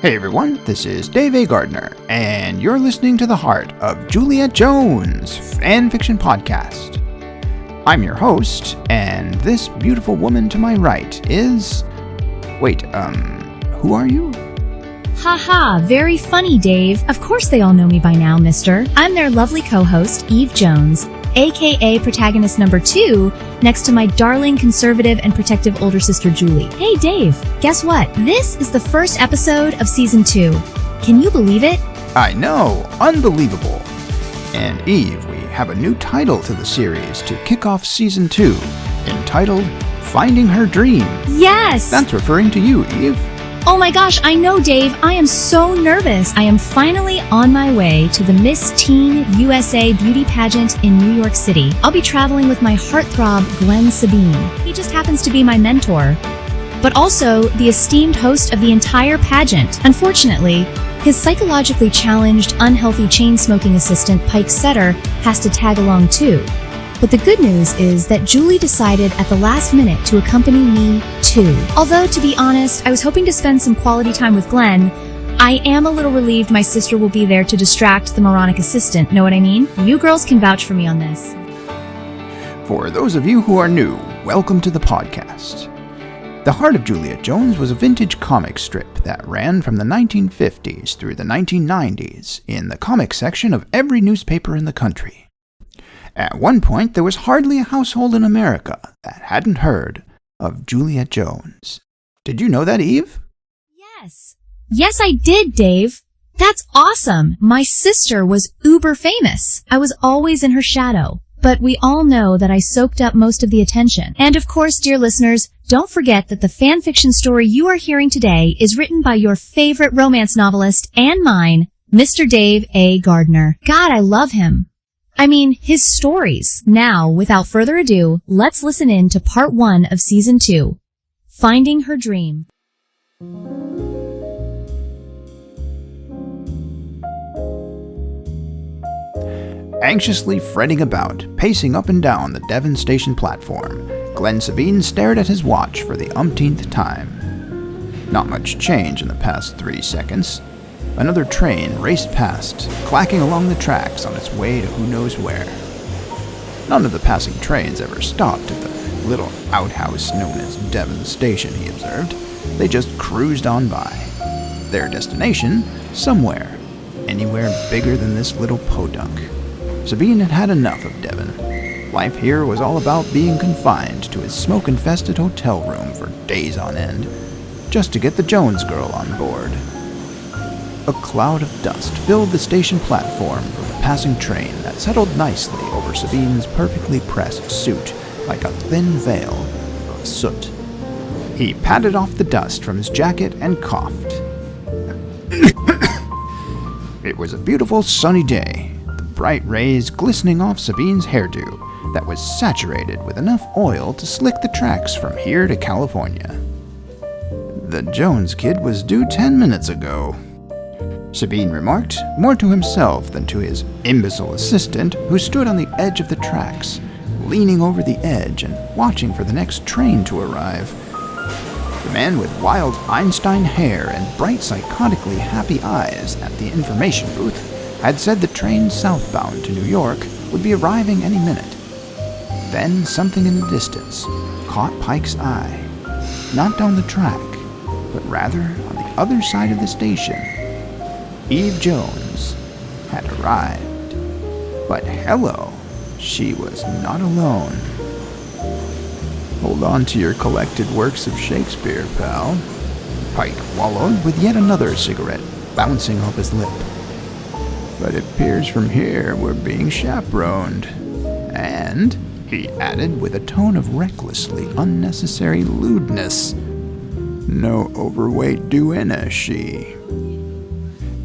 Hey everyone, this is Dave A. Gardner, and you're listening to the Heart of Juliet Jones fanfiction podcast. I'm your host, and this beautiful woman to my right is... who are you? Haha, very funny, Dave. Of course they all know me by now, mister. I'm their lovely co-host, Eve Jones, aka protagonist number 2, next to my darling, conservative, and protective older sister, Julie. Hey, Dave, guess what? This is the first episode of Season 2. Can you believe it? I know, unbelievable. And Eve, we have a new title to the series to kick off Season 2, entitled Finding Her Dream. Yes! That's referring to you, Eve. Oh my gosh, I know, Dave. I am so nervous. I am finally on my way to the Miss Teen USA beauty pageant in New York City. I'll be traveling with my heartthrob, Glenn Sabine. He just happens to be my mentor, but also the esteemed host of the entire pageant. Unfortunately, his psychologically challenged, unhealthy chain-smoking assistant, Pike Setter, has to tag along too. But the good news is that Julie decided at the last minute to accompany me too. Although, to be honest, I was hoping to spend some quality time with Glenn, I am a little relieved my sister will be there to distract the moronic assistant, know what I mean? You girls can vouch for me on this. For those of you who are new, welcome to the podcast. The Heart of Juliet Jones was a vintage comic strip that ran from the 1950s through the 1990s in the comic section of every newspaper in the country. At one point, there was hardly a household in America that hadn't heard of Juliet Jones. Did you know that, Eve? Yes. Yes, I did, Dave. That's awesome. My sister was uber famous. I was always in her shadow. But we all know that I soaked up most of the attention. And of course, dear listeners, don't forget that the fanfiction story you are hearing today is written by your favorite romance novelist and mine, Mr. Dave A. Gardner. God, I love him. I mean, his stories. Now, without further ado, let's listen in to part 1 of Season 2, Finding Her Dream. Anxiously fretting about, pacing up and down the Devon station platform, Glenn Sabine stared at his watch for the umpteenth time. Not much change in the past 3 seconds. Another train raced past, clacking along the tracks on its way to who knows where. None of the passing trains ever stopped at the little outhouse known as Devon Station, he observed. They just cruised on by. Their destination, somewhere, anywhere bigger than this little podunk. Sabine had had enough of Devon. Life here was all about being confined to his smoke-infested hotel room for days on end, just to get the Jones girl on board. A cloud of dust filled the station platform from the passing train that settled nicely over Sabine's perfectly pressed suit like a thin veil of soot. He patted off the dust from his jacket and coughed. It was a beautiful sunny day, the bright rays glistening off Sabine's hairdo that was saturated with enough oil to slick the tracks from here to California. The Jones kid was due 10 minutes ago, Sabine remarked, more to himself than to his imbecile assistant, who stood on the edge of the tracks, leaning over the edge and watching for the next train to arrive. The man with wild Einstein hair and bright, psychotically happy eyes at the information booth had said the train southbound to New York would be arriving any minute. Then something in the distance caught Pike's eye, not down the track, but rather on the other side of the station. Eve Jones had arrived. But hello, she was not alone. Hold on to your collected works of Shakespeare, pal. Pike wallowed with yet another cigarette bouncing off his lip. But it appears from here we're being chaperoned. And, he added with a tone of recklessly unnecessary lewdness, no overweight duenna, she.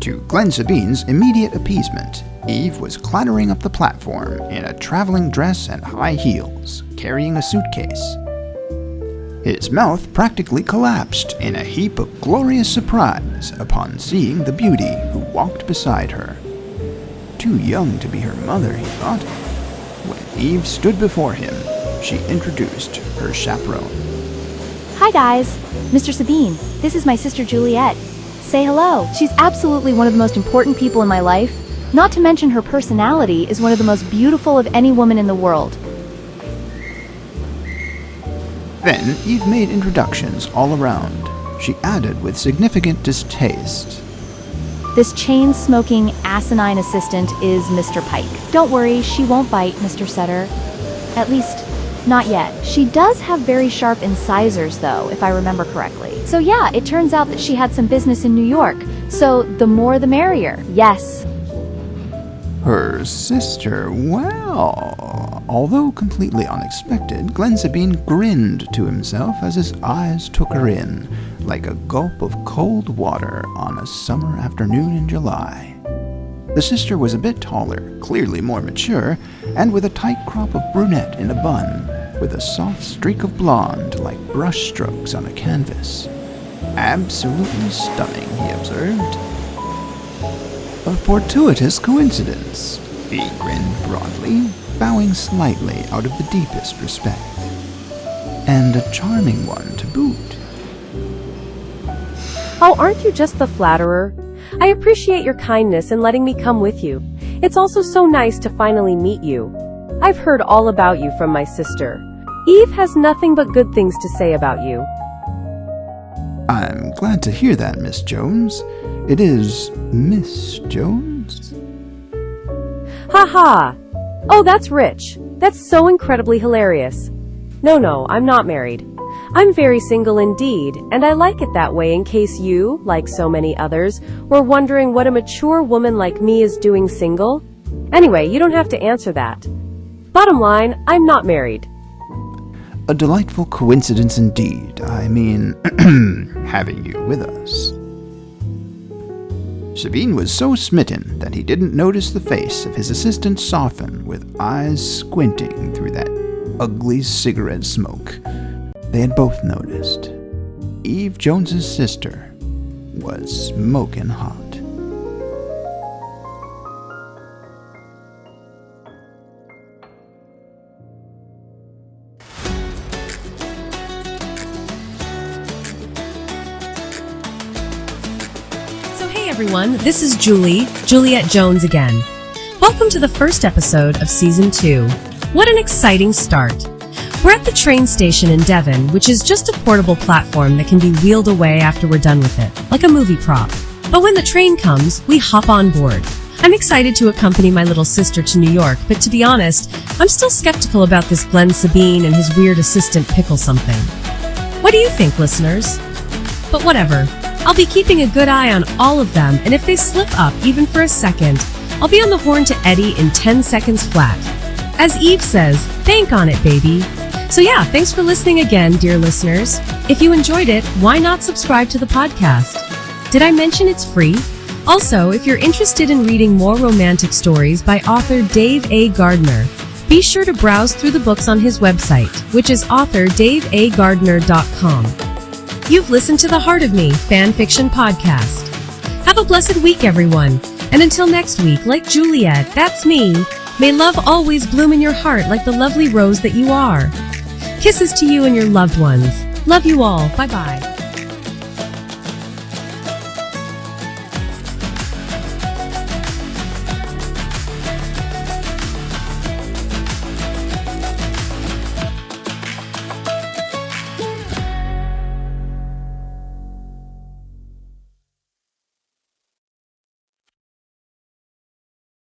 To Glenn Sabine's immediate appeasement, Eve was clattering up the platform in a traveling dress and high heels, carrying a suitcase. His mouth practically collapsed in a heap of glorious surprise upon seeing the beauty who walked beside her. Too young to be her mother, he thought. When Eve stood before him, she introduced her chaperone. Hi guys, Mr. Sabine, this is my sister Juliet. say hello. She's absolutely one of the most important people in my life. Not to mention her personality is one of the most beautiful of any woman in the world. Then Eve made introductions all around. She added with significant distaste. This chain-smoking, asinine assistant is Mr. Pike. Don't worry, she won't bite, Mr. Setter. At least, not yet. She does have very sharp incisors, though, if I remember correctly. So yeah, it turns out that she had some business in New York. So the more the merrier. Yes. Her sister, well... Although completely unexpected, Glenn Sabine grinned to himself as his eyes took her in, like a gulp of cold water on a summer afternoon in July. The sister was a bit taller, clearly more mature, and with a tight crop of brunette in a bun, with a soft streak of blonde like brush strokes on a canvas. Absolutely stunning, he observed. A fortuitous coincidence, he grinned broadly, bowing slightly out of the deepest respect. And a charming one to boot. Oh, aren't you just the flatterer? I appreciate your kindness in letting me come with you. It's also so nice to finally meet you. I've heard all about you from my sister. Eve has nothing but good things to say about you. I'm glad to hear that, Miss Jones. It is Miss Jones? Ha ha! Oh, that's rich. That's so incredibly hilarious. No, I'm not married. I'm very single indeed, and I like it that way in case you, like so many others, were wondering what a mature woman like me is doing single. Anyway, you don't have to answer that. Bottom line, I'm not married. A delightful coincidence indeed. I mean, having you with us. Sabine was so smitten that he didn't notice the face of his assistant soften with eyes squinting through that ugly cigarette smoke. They had both noticed. Eve Jones's sister was smoking hot. Everyone, this is Juliet Jones again. Welcome to the first episode of Season 2. What an exciting start. We're at the train station in Devon, which is just a portable platform that can be wheeled away after we're done with it, like a movie prop. But when the train comes, we hop on board. I'm excited to accompany my little sister to New York, but to be honest, I'm still skeptical about this Glenn Sabine and his weird assistant Pickle something. What do you think, listeners? But whatever. I'll be keeping a good eye on all of them, and if they slip up even for a second, I'll be on the horn to Eddie in 10 seconds flat. As Eve says, bank on it, baby. So yeah, thanks for listening again, dear listeners. If you enjoyed it, why not subscribe to the podcast? Did I mention it's free? Also, if you're interested in reading more romantic stories by author Dave A. Gardner, be sure to browse through the books on his website, which is authordavegardner.com. You've listened to the Heart of Me fan fiction podcast. Have a blessed week, everyone. And until next week, like Juliet, that's me, may love always bloom in your heart like the lovely rose that you are. Kisses to you and your loved ones. Love you all. Bye-bye.